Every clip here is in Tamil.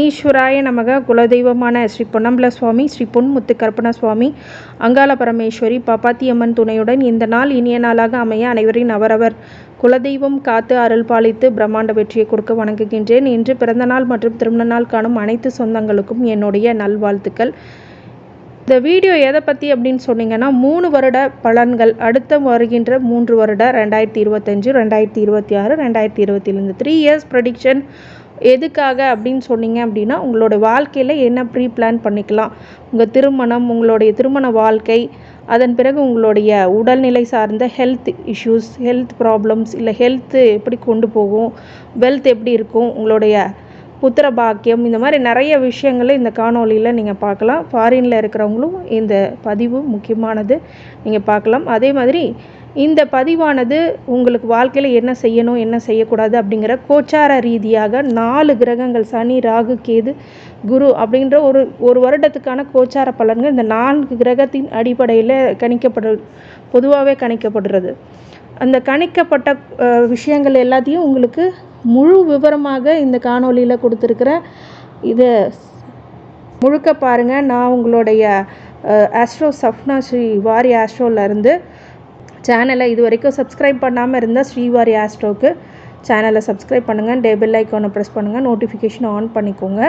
சனீஸ்வராய நமக. குலதெய்வமான ஸ்ரீ பொன்னம்பல சுவாமி, ஸ்ரீ பொன்முத்து கருப்பண சுவாமி, அங்காள பரமேஸ்வரி, பாப்பாத்தியம்மன் துணையுடன் இந்த நாள் இனிய நாளாக அமைய அனைவரின் அவரவர் குலதெய்வம் காத்து அருள் பாலித்து பிரம்மாண்ட வெற்றியை கொடுக்க வணங்குகின்றேன். இன்று பிறந்தநாள் மற்றும் திருமண நாள் காணும் அனைத்து சொந்தங்களுக்கும் என்னுடைய நல்வாழ்த்துக்கள். இந்த வீடியோ எதை பற்றி அப்படின்னு சொன்னீங்கன்னா, 3 வருட பலன்கள், அடுத்த வருகின்ற 3 வருட 2025, 2026, 2027 இந்த 3 இயர்ஸ் ப்ரெடிக்ஷன் எதுக்காக அப்படின்னு சொன்னீங்க அப்படின்னா, உங்களோட வாழ்க்கையில் என்ன ப்ரீ பிளான் பண்ணிக்கலாம், உங்கள் திருமணம், உங்களுடைய திருமண வாழ்க்கை, அதன் பிறகு உங்களுடைய உடல்நிலை சார்ந்த ஹெல்த் இஷ்யூஸ், ஹெல்த் ப்ராப்ளம்ஸ், இல்லை ஹெல்த்து எப்படி கொண்டு போகும், வெல்த் எப்படி இருக்கும், உங்களுடைய புத்திர பாக்கியம், இந்த மாதிரி நிறைய விஷயங்களை இந்த காணொலியில் நீங்கள் பார்க்கலாம். ஃபாரினில் இருக்கிறவங்களும் இந்த பதிவு முக்கியமானது, நீங்கள் பார்க்கலாம். அதே மாதிரி இந்த பதிவானது உங்களுக்கு வாழ்க்கையில் என்ன செய்யணும், என்ன செய்யக்கூடாது அப்படிங்கிற கோச்சார ரீதியாக 4 கிரகங்கள், சனி, ராகு, கேது, குரு அப்படின்ற ஒரு வருடத்துக்கான கோச்சார பலன்கள் இந்த 4 கிரகத்தின் அடிப்படையில் பொதுவாகவே கணிக்கப்படுறது. அந்த கணிக்கப்பட்ட விஷயங்கள் எல்லாத்தையும் உங்களுக்கு முழு விவரமாக இந்த காணொலியில் கொடுத்துருக்குறேன். இதை முழுக்க பாருங்கள். நான் உங்களுடைய ஆஸ்ட்ரோ சஃப்னா ஸ்ரீவாரி ஆஸ்ட்ரோலேருந்து சேனலை இது வரைக்கும் சப்ஸ்கிரைப் பண்ணாமல் இருந்தால் ஸ்ரீவாரி ஆஸ்ட்ரோக்கு சேனலை சப்ஸ்கிரைப் பண்ணுங்கள், பெல் ஐக்கானை ப்ரெஸ் பண்ணுங்கள், நோட்டிஃபிகேஷன் ஆன் பண்ணிக்கோங்க.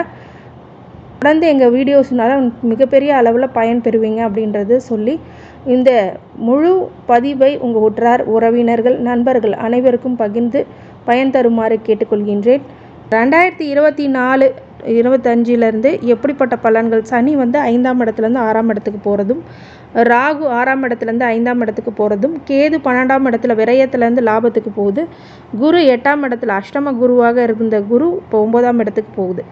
தொடர்ந்து எங்கள் வீடியோஸ்னால மிகப்பெரிய அளவில் பயன் பெறுவீங்க அப்படின்றது சொல்லி இந்த முழு பதிவை உங்கள் உற்றார் உறவினர்கள், நண்பர்கள் அனைவருக்கும் பகிர்ந்து பயன் தருமாறு கேட்டுக்கொள்கின்றேன். 2024, 25 எப்படிப்பட்ட பலன்கள், சனி 5ஆம் இடத்துலேருந்து 6ஆம் இடத்துக்கு போகிறதும், ராகு 6ஆம் இடத்துலேருந்து 5ஆம் இடத்துக்கு போகிறதும், கேது 12ஆம் இடத்துல விரயத்துலேருந்து லாபத்துக்கு போகுது, குரு 8ஆம் இடத்துல அஷ்டம குருவாக இருந்த குரு இப்போ 9ஆம் இடத்துக்கு போகுது.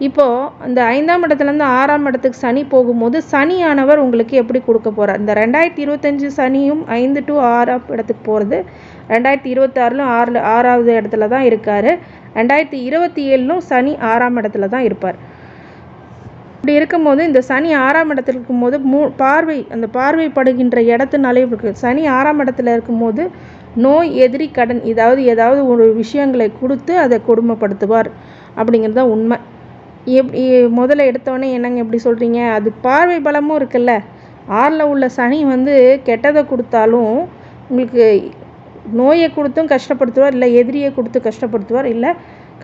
இப்போது அந்த 5ஆம் இடத்துலேருந்து 6ஆம் இடத்துக்கு சனி போகும்போது சனியானவர் உங்களுக்கு எப்படி கொடுக்க போகிறார், இந்த 2025 சனியும் 5 to 6ஆம் இடத்துக்கு போகிறது, 2026 6ஆவது இடத்துல தான் இருக்கார், 2027 சனி 6ஆம் இடத்துல தான் இருப்பார். இப்படி இருக்கும்போது இந்த சனி 6ஆம் இடத்துல இருக்கும்போது அந்த பார்வைப்படுகின்ற இடத்துனாலே இருக்குது. சனி 6ஆம் இடத்துல இருக்கும்போது நோய், எதிரி, கடன், ஏதாவது ஒரு விஷயங்களை கொடுத்து அதை கொடுமைப்படுத்துவார் அப்படிங்கிறது தான் உண்மை. முதல்ல எடுத்தோடனே என்னங்க எப்படி சொல்கிறீங்க, அது பார்வை பலமும் இருக்குல்ல. 6ல் உள்ள சனி கெட்டதை கொடுத்தாலும் உங்களுக்கு நோயை கொடுத்தும் கஷ்டப்படுத்துவார், இல்லை எதிரியை கொடுத்து கஷ்டப்படுத்துவார், இல்லை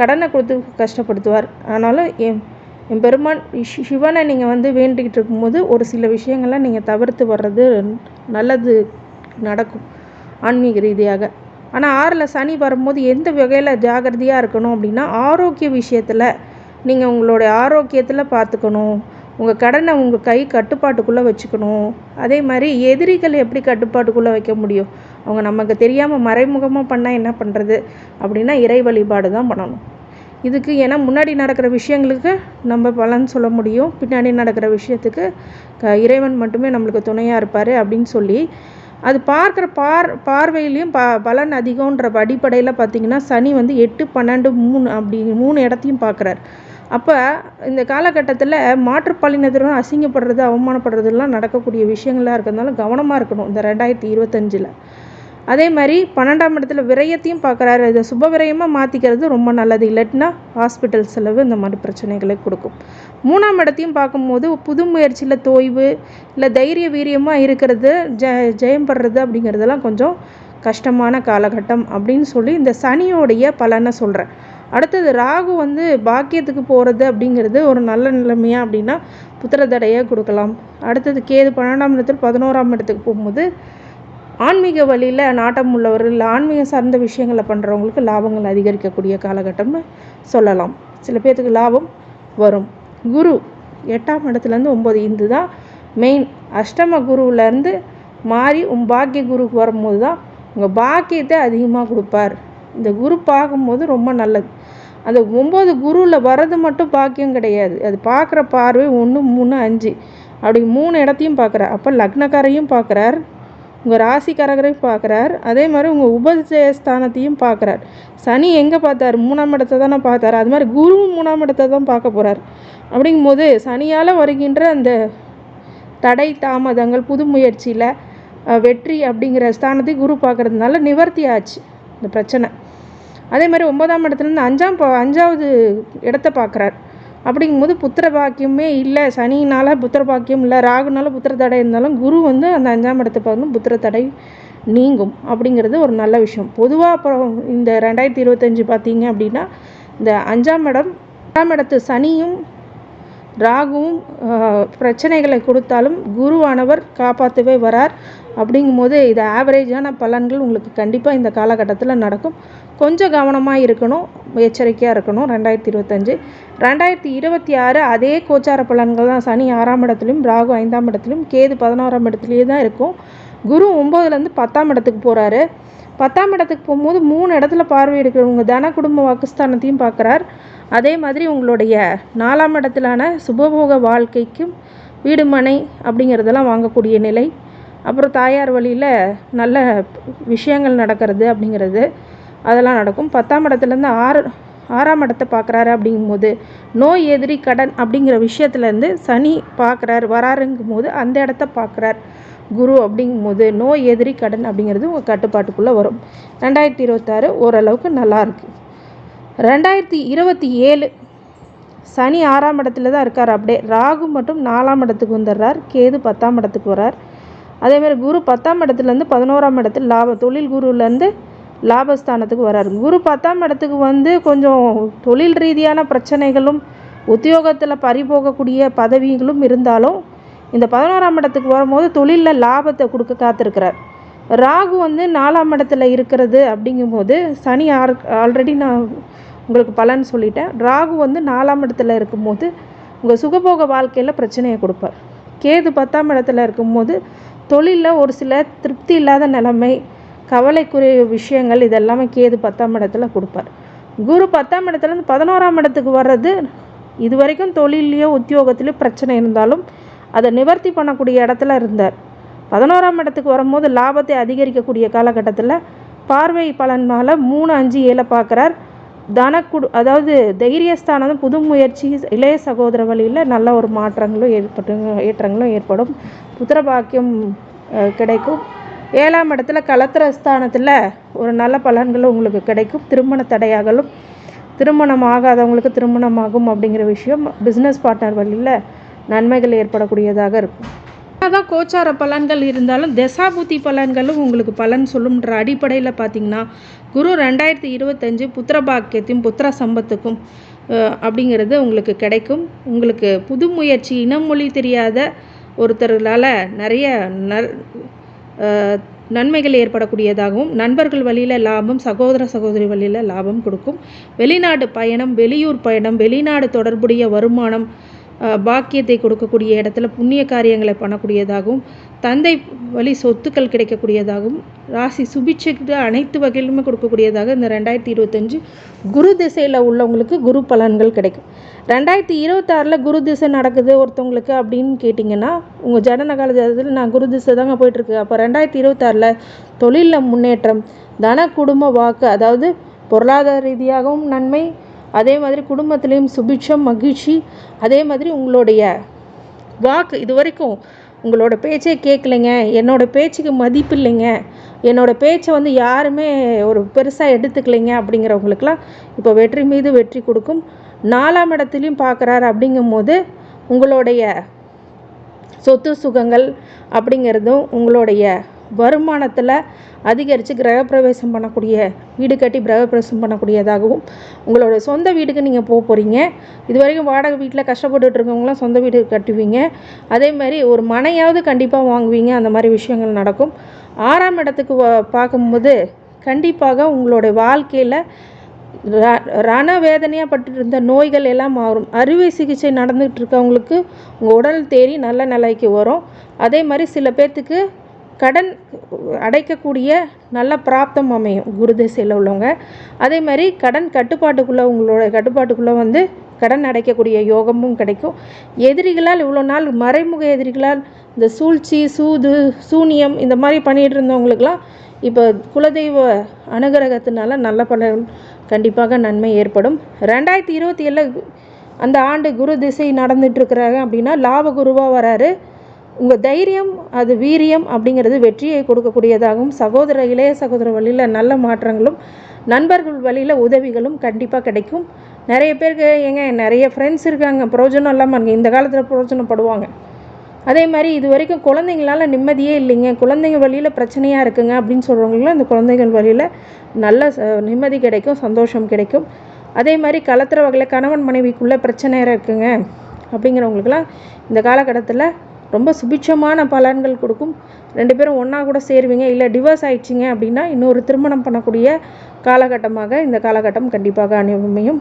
கடனை கொடுத்து கஷ்டப்படுத்துவார். ஆனாலும் என் பெருமான் சிவனை நீங்கள் வேண்டிக்கிட்டு இருக்கும்போது ஒரு சில விஷயங்கள்லாம் நீங்கள் தவிர்த்து வர்றது நல்லது நடக்கும் ஆன்மீக ரீதியாக. ஆனால் 6ல் சனி வரும்போது எந்த வகையில் ஜாகிரதையாக இருக்கணும் அப்படின்னா, ஆரோக்கிய விஷயத்தில் நீங்கள் உங்களுடைய ஆரோக்கியத்தில் பார்த்துக்கணும், உங்கள் கடனை உங்கள் கை கட்டுப்பாட்டுக்குள்ளே வச்சுக்கணும். அதே மாதிரி எதிரிகள் எப்படி கட்டுப்பாட்டுக்குள்ளே வைக்க முடியும், அவங்க நமக்கு தெரியாமல் மறைமுகமாக பண்ணால் என்ன பண்ணுறது அப்படின்னா, இறை வழிபாடு தான் பண்ணணும். இதுக்கு ஏன்னா முன்னாடி நடக்கிற விஷயங்களுக்கு நம்ம பலன் சொல்ல முடியும், பின்னாடி நடக்கிற விஷயத்துக்கு இறைவன் மட்டுமே நம்மளுக்கு துணையாக இருப்பார் அப்படின்னு சொல்லி அது பார்க்குற பார்வையிலையும் பலன் அதிகன்ற அடிப்படையில் பார்த்திங்கன்னா, சனி 8, 12, 3 அப்படி 3 இடத்தையும் பார்க்குறார். அப்போ இந்த காலகட்டத்தில் மாற்றுப்பாலினத்தினரும் அசிங்கப்படுறது, அவமானப்படுறதுலாம் நடக்கக்கூடிய விஷயங்களாக இருக்கிறதுனால கவனமாக இருக்கணும் இந்த 2025. அதே மாதிரி 12ஆம் இடத்துல விரயத்தையும் பார்க்குறாரு. இதை சுப விரயமாக மாற்றிக்கிறது ரொம்ப நல்லது, இல்லாட்டினா ஹாஸ்பிட்டல் செலவு இந்த மாதிரி பிரச்சனைகளை கொடுக்கும். 3ஆம் இடத்தையும் பார்க்கும்போது புது முயற்சியில் தோய்வு, இல்லை தைரிய வீரியமாக இருக்கிறது, ஜெயம் படுறது அப்படிங்கிறதெல்லாம் கொஞ்சம் கஷ்டமான காலகட்டம் அப்படின்னு சொல்லி இந்த சனியோடைய பலனை சொல்கிறேன். அடுத்தது ராகு பாக்கியத்துக்கு போகிறது அப்படிங்கிறது ஒரு நல்ல நிலைமையா அப்படின்னா புத்திர தடையை கொடுக்கலாம். அடுத்தது கேது 12ஆம் இடத்துல 11ஆம் இடத்துக்கு போகும்போது ஆன்மீக வழியில் நாட்டம் உள்ளவர்கள், இல்லை ஆன்மீகம் சார்ந்த விஷயங்களை பண்ணுறவங்களுக்கு லாபங்கள் அதிகரிக்கக்கூடிய காலகட்டம்னு சொல்லலாம். சில பேர்த்துக்கு லாபம் வரும். குரு 8ஆம் இடத்துலேருந்து 9, இது தான் மெயின். அஷ்டம குருவிலேருந்து மாறி பாக்கிய குருக்கு வரும்போது தான் உங்கள் பாக்கியத்தை அதிகமாக கொடுப்பார். இந்த குரு பார்க்கும்போது ரொம்ப நல்லது. அந்த 9 குருவில் வர்றது மட்டும் பாக்கியம் கிடையாது, அது பார்க்குற பார்வை 1, 3, 5 அப்படி 3 இடத்தையும் பார்க்குறார். அப்போ லக்னக்காரையும் பார்க்குறார், உங்கள் ராசிக்காரகரையும் பார்க்குறார், அதே மாதிரி உங்கள் உபஜயஸ்தானத்தையும் பார்க்குறார். சனி எங்கே பார்த்தார், 3ஆம் இடத்தை தானே பார்த்தார், அது மாதிரி குருவும் 3ஆம் இடத்தை தான் பார்க்க போகிறார். அப்படிங்கும்போது சனியால் வருகின்ற அந்த தடை தாமதங்கள், புது முயற்சியில் வெற்றி அப்படிங்கிற ஸ்தானத்தை குரு பார்க்குறதுனால நிவர்த்தி ஆச்சு இந்த பிரச்சனை. அதே மாதிரி 9ஆம் இடத்துலேருந்து 5வது இடத்தை பார்க்குறார். அப்படிங்கும்போது புத்திர பாக்கியமே இல்லை, சனினால் புத்திர பாக்கியம் இல்லை, ராகுனால புத்திர தடை இருந்தாலும் குரு வந்து அந்த 5ஆம் இடத்தை பார்க்கணும், புத்திர தடை நீங்கும் அப்படிங்கிறது ஒரு நல்ல விஷயம். பொதுவாக அப்புறம் இந்த 2025 பார்த்தீங்க அப்படின்னா இந்த 5ஆம் இடத்து சனியும் ராகுவும் பிரச்சனைகளை கொடுத்தாலும் குருவானவர் காப்பாற்றவே வரார். அப்படிங்கும்போது இது ஆவரேஜான பலன்கள் உங்களுக்கு கண்டிப்பாக இந்த காலகட்டத்தில் நடக்கும். கொஞ்சம் கவனமாக இருக்கணும், எச்சரிக்கையாக இருக்கணும். 2025 2026 அதே கோச்சார பலன்கள் தான். சனி 6ஆம் இடத்துலையும், ராகு 5ஆம் இடத்துலையும், கேது 11ஆம் இடத்துலையே தான் இருக்கும். குரு 9லேருந்து 10ஆம் இடத்துக்கு போகிறாரு. 10ஆம் இடத்துக்கு போகும்போது 3 இடத்துல பார்வை எடுக்கிறவங்க தன குடும்ப வாக்குஸ்தானத்தையும் பார்க்குறார். அதே மாதிரி உங்களுடைய 4ஆம் இடத்திலான சுபபோக வாழ்க்கைக்கும் வீடு மனை அப்படிங்கிறதெல்லாம் வாங்கக்கூடிய நிலை, அப்புறம் தாயார் வழியில் நல்ல விஷயங்கள் நடக்கிறது அப்படிங்கிறது அதெல்லாம் நடக்கும். 10ஆம் இடத்துலேருந்து 6ஆம் இடத்தை பார்க்குறாரு. அப்படிங்கும்போது நோய் எதிரி கடன் அப்படிங்கிற விஷயத்துலேருந்து சனி வராருங்கும் போது அந்த இடத்த பார்க்குறார் குரு. அப்படிங்கும்போது நோய் எதிரி கடன் அப்படிங்கிறது உங்கள் கட்டுப்பாட்டுக்குள்ளே வரும். 2026 ஓரளவுக்கு நல்லாயிருக்கு. 2027 சனி 6ஆம் இடத்துல தான் இருக்கார். அப்படியே ராகு மட்டும் 4ஆம் இடத்துக்கு வந்துடுறார், கேது 10ஆம் இடத்துக்கு வர்றார். அதேமாதிரி குரு 10ஆம் இடத்துலேருந்து 11ஆம் இடத்துல தொழில் குருவிலேருந்து லாபஸ்தானத்துக்கு வர்றார். குரு 10ஆம் இடத்துக்கு வந்து கொஞ்சம் தொழில் ரீதியான பிரச்சனைகளும் உத்தியோகத்தில் பறிபோகக்கூடிய பதவிகளும் இருந்தாலும் இந்த 11ஆம் இடத்துக்கு வரும்போது தொழிலில் லாபத்தை கொடுக்க காத்திருக்கிறார். ராகு வந்து 4ஆம் இடத்துல இருக்கிறது அப்படிங்கும்போது சனி ஆல்ரெடி நான் உங்களுக்கு பலன் சொல்லிட்டேன். ராகு வந்து 4ஆம் இடத்துல இருக்கும்போது உங்கள் சுகபோக வாழ்க்கையில் பிரச்சனையை கொடுப்பார். கேது 10ஆம் இடத்துல இருக்கும்போது தொழிலில் ஒரு சில திருப்தி இல்லாத நிலைமை, கவலைக்குரிய விஷயங்கள் இதெல்லாமே கேது 10ஆம் இடத்துல கொடுப்பார். குரு 10ஆம் இடத்துலேருந்து 11ஆம் இடத்துக்கு வர்றது இது வரைக்கும் தொழிலையோ உத்தியோகத்திலையோ பிரச்சனை இருந்தாலும் அதை நிவர்த்தி பண்ணக்கூடிய இடத்துல இருந்தார். 11ஆம் இடத்துக்கு வரும்போது லாபத்தை அதிகரிக்கக்கூடிய காலகட்டத்தில் பார்வை பலனால் 3, 5, 7 பார்க்குறார். அதாவது தைரியஸ்தானம், புது முயற்சி, இளைய சகோதர வழியில் நல்ல ஒரு மாற்றங்களும் ஏற்றங்களும் ஏற்படும். புத்திர பாக்கியம் கிடைக்கும். 7ஆம் இடத்துல கலத்திரஸ்தானத்தில் ஒரு நல்ல பலன்களும் உங்களுக்கு கிடைக்கும். திருமண தடையாகலும், திருமணம் ஆகாதவங்களுக்கு திருமணமாகும் அப்படிங்கிற விஷயம் பிஸ்னஸ் பார்ட்னர் வழியில் நன்மைகள் ஏற்படக்கூடியதாக இருக்கும். அதான் கோச்சார பலன்கள் இருந்தாலும் தசாபுத்தி பலன்களும் உங்களுக்கு பலன் சொல்லும்ன்ற அடிப்படையில் பார்த்திங்கன்னா குரு 2025 புத்திர பாக்கியத்தையும் புத்திர சம்பத்துக்கும் அப்படிங்கிறது உங்களுக்கு கிடைக்கும். உங்களுக்கு புது முயற்சி, இனமொழி தெரியாத ஒருத்தர்களால் நிறைய நன்மைகள் ஏற்படக்கூடியதாகவும், நண்பர்கள் வழியில் லாபம், சகோதரி வழியில் லாபம் கொடுக்கும். வெளிநாடு பயணம், வெளியூர் பயணம், வெளிநாடு தொடர்புடைய வருமானம், பாக்கியத்தை கொடுக்கக்கூடிய இடத்துல புண்ணிய காரியங்களை பண்ணக்கூடியதாகவும், தந்தை வழி சொத்துக்கள் கிடைக்கக்கூடியதாகவும், ராசி சுபிட்சைக்கு அனைத்து வகையிலுமே கொடுக்கக்கூடியதாக இந்த 2025 குரு திசையில் உள்ளவங்களுக்கு குரு பலன்கள் கிடைக்கும். 2026 குரு திசை நடக்குது ஒருத்தவங்களுக்கு அப்படின்னு கேட்டிங்கன்னா உங்கள் ஜனனகால ஜாதகத்தில் நான் குரு திசை தாங்க போயிட்டுருக்கு. அப்போ 2026 தொழிலில் முன்னேற்றம், தன குடும்ப வாக்கு, அதாவது பொருளாதார ரீதியாகவும் நன்மை, அதே மாதிரி குடும்பத்துலேயும் சுபிட்சம், மகிழ்ச்சி. அதே மாதிரி உங்களுடைய வாக்கு, இது வரைக்கும் உங்களோட பேச்சே கேட்கலைங்க, என்னோடய பேச்சுக்கு மதிப்பு இல்லைங்க, என்னோடய பேச்சை வந்து யாருமே ஒரு பெருசாக எடுத்துக்கலைங்க அப்படிங்கிறவங்களுக்கெல்லாம் இப்போ வெற்றி மீது வெற்றி கொடுக்கும். 4ஆம் இடத்துலையும் பார்க்குறாரு. அப்படிங்கும்போது உங்களுடைய சொத்து சுகங்கள் அப்படிங்கிறதும் உங்களுடைய வருமானத்தில் அதிகரித்து கிரகப்பிரவேசம் பண்ணக்கூடிய, வீடு கட்டி கிரகப்பிரவேசம் பண்ணக்கூடியதாகவும், உங்களோட சொந்த வீட்டுக்கு நீங்கள் போகிறீங்க. இது வரைக்கும் வாடகை வீட்டில் கஷ்டப்பட்டுட்டு இருக்கவங்களாம் சொந்த வீடு கட்டுவீங்க. அதே மாதிரி ஒரு மனையாவது கண்டிப்பாக வாங்குவீங்க. அந்த மாதிரி விஷயங்கள் நடக்கும். 6ஆம் இடத்துக்கு பார்க்கும்போது கண்டிப்பாக உங்களுடைய வாழ்க்கையில் ரணவேதனையாக பட்டு இருந்த நோய்கள் எல்லாம் மாறும். அறுவை சிகிச்சை நடந்துகிட்டு இருக்கவங்களுக்கு உங்கள் உடல் தேறி நல்ல நிலைக்கு வரும். அதே மாதிரி சில பேர்த்துக்கு கடன் அடைக்கக்கூடிய நல்ல பிராப்தம் அமையும் குரு திசையில் உள்ளவங்க. அதே மாதிரி கடன் கட்டுப்பாட்டுக்குள்ளே, உங்களோட கட்டுப்பாட்டுக்குள்ளே வந்து கடன் அடைக்கக்கூடிய யோகமும் கிடைக்கும். எதிரிகளால் இவ்வளோ நாள் மறைமுக எதிரிகளால் இந்த சூழ்ச்சி, சூது, சூனியம் இந்த மாதிரி பண்ணிகிட்டு இருந்தவங்களுக்கெல்லாம் இப்போ குலதெய்வ அனுகிரகத்தினால நல்ல பலன், கண்டிப்பாக நன்மை ஏற்படும். 2027 அந்த ஆண்டு குரு திசை நடந்துகிட்ருக்குறாங்க அப்படின்னா லாப குருவாக வராரு. உங்கள் தைரியம் அது வீரியம் அப்படிங்கிறது வெற்றியை கொடுக்கக்கூடியதாகவும் இளைய சகோதர வழியில் நல்ல மாற்றங்களும் நண்பர்கள் வழியில் உதவிகளும் கண்டிப்பாக கிடைக்கும். நிறைய பேருக்கு நிறைய ஃப்ரெண்ட்ஸ் இருக்காங்க, பிரயோஜனம் இல்லாமல் இருங்க, இந்த காலத்தில் பிரயோஜனப்படுவாங்க. அதே மாதிரி இது வரைக்கும் குழந்தைங்களால் நிம்மதியே இல்லைங்க, குழந்தைங்க வழியில் பிரச்சனையாக இருக்குங்க அப்படின்னு சொல்கிறவங்களும் அந்த குழந்தைகள் வழியில் நல்ல நிம்மதி கிடைக்கும், சந்தோஷம் கிடைக்கும். அதே மாதிரி கலத்துற வகையில் கணவன் மனைவிக்குள்ளே பிரச்சனை இருக்குங்க அப்படிங்கிறவங்களுக்கெல்லாம் இந்த காலகட்டத்தில் ரொம்ப சுபிட்சமான பலன்கள் கொடுக்கும். 2 பேரும் ஒன்றா கூட சேருவீங்க. இல்லை டிவோர்ஸ் ஆயிடுச்சிங்க அப்படின்னா இன்னொரு திருமணம் பண்ணக்கூடிய காலகட்டமாக இந்த காலகட்டம் கண்டிப்பாக அமையும்.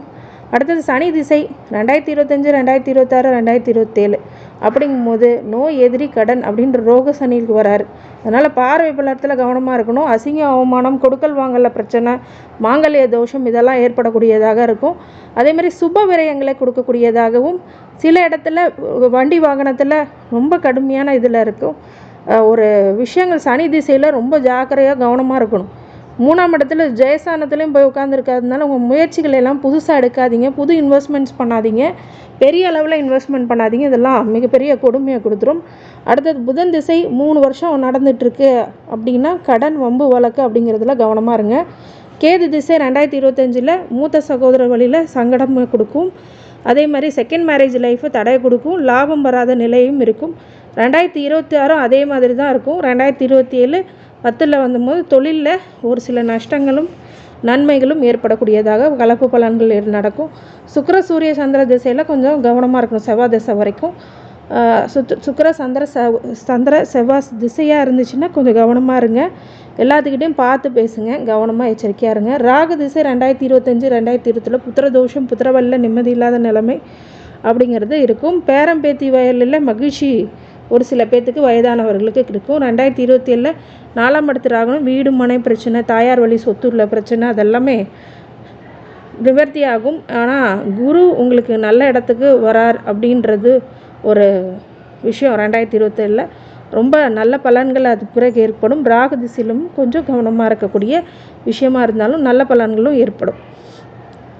அடுத்தது சனி திசை 2025, 2026, 2027 அப்படிங்கும்போது நோய் எதிரி கடன் அப்படின்ற ரோக சனிக்கு வராரு. அதனால் பார்வை பலத்தில் கவனமாக இருக்கணும். அசிங்கம் அவமானம் கொடுக்கல் வாங்கல பிரச்சனை மாங்கல்ய தோஷம் இதெல்லாம் ஏற்படக்கூடியதாக இருக்கும். அதேமாதிரி சுப விரயங்களை கொடுக்கக்கூடியதாகவும் சில இடத்துல வண்டி வாகனத்தில் ரொம்ப கடுமையான இதில் இருக்கும். ஒரு விஷயங்கள் சனி திசையில் ரொம்ப ஜாக்கிரதையாக கவனமாக இருக்கணும். 3ஆம் இடத்துல ஜெயஸ்தானத்துலேயும் போய் உட்காந்துருக்காதனால உங்கள் முயற்சிகள் எல்லாம் புதுசாக எடுக்காதீங்க, புது இன்வெஸ்ட்மெண்ட்ஸ் பண்ணாதீங்க, பெரிய அளவில் இன்வெஸ்ட்மெண்ட் பண்ணாதீங்க. இதெல்லாம் மிகப்பெரிய கொடுமையை கொடுத்துரும். அடுத்தது புதன் திசை 3 வருஷம் நடந்துகிட்ருக்கு அப்படின்னா கடன் வம்பு வழக்கு அப்படிங்கிறதுல கவனமாக இருங்க. கேது திசை 2025 மூத்த சகோதர வழியில் சங்கடம் கொடுக்கும். அதே மாதிரி செகண்ட் மேரேஜ் லைஃபு தடை கொடுக்கும், லாபம் வராத நிலையும் இருக்கும். 2026 அதே மாதிரி தான் இருக்கும். 2027 10ல் வந்தபோது தொழிலில் ஒரு சில நஷ்டங்களும் நன்மைகளும் ஏற்படக்கூடியதாக கலப்பு பலன்கள் நடக்கும். சுக்கிர சூரிய சந்திர திசையில் கொஞ்சம் கவனமாக இருக்கணும். செவ்வாய் திசை வரைக்கும் சுக்கிர சந்திர செவ்வாய் திசையாக இருந்துச்சுன்னா கொஞ்சம் கவனமாக இருங்க. எல்லாத்துக்கிட்டையும் பார்த்து பேசுங்க, கவனமாக எச்சரிக்கையாக இருங்க. ராகு திசை 2025, 2027 புத்திரதோஷம் புத்திரவல்ல நிம்மதி இல்லாத நிலைமை அப்படிங்கிறது இருக்கும். பேரம்பேத்தி வயலில் மகிழ்ச்சி ஒரு சில பேர்த்துக்கு வயதானவர்களுக்கு இருக்கும். 2027 4ஆம் இடத்து ராகணும் வீடு மனை பிரச்சனை தாயார் வழி சொத்து உள்ள பிரச்சனை அதெல்லாமே நிவர்த்தி ஆகும். ஆனால் குரு உங்களுக்கு நல்ல இடத்துக்கு வரார் அப்படின்றது ஒரு விஷயம். 2027 ரொம்ப நல்ல பலன்கள் அது பிறகு ஏற்படும். ராகு திசையிலும் கொஞ்சம் கவனமாக இருக்கக்கூடிய விஷயமா இருந்தாலும் நல்ல பலன்களும் ஏற்படும்.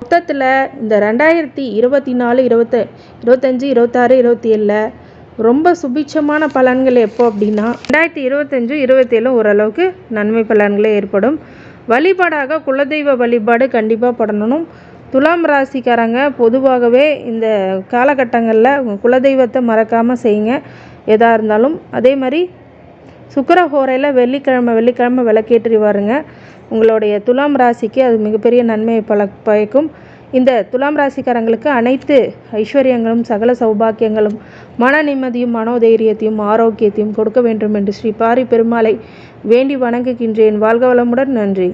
மொத்தத்தில் இந்த 2024, 25, 26, 27 ரொம்ப சுபிட்சமான பலன்கள் எப்போ அப்படின்னா 2025, 27 ஓரளவுக்கு நன்மை பலன்களே ஏற்படும். வழிபாடாக குலதெய்வ வழிபாடு கண்டிப்பாக பண்ணணும். துலாம் ராசிக்காரங்க பொதுவாகவே இந்த காலகட்டங்களில் குலதெய்வத்தை மறக்காமல் செய்யுங்க எதாக இருந்தாலும். அதே மாதிரி சுக்கிரஹோரையில் வெள்ளிக்கிழமை விளக்கேற்றி வாருங்க. உங்களுடைய துலாம் ராசிக்கு அது மிகப்பெரிய நன்மையை பயக்கும். இந்த துலாம் ராசிக்காரங்களுக்கு அனைத்து ஐஸ்வர்யங்களும் சகல சௌபாக்கியங்களும் மன நிம்மதியும் மனோதைரியத்தையும் ஆரோக்கியத்தையும் கொடுக்க வேண்டும் என்று ஸ்ரீ பாரி பெருமாளை வேண்டி வணங்குகின்றேன். வாழ்க வளமுடன். நன்றி.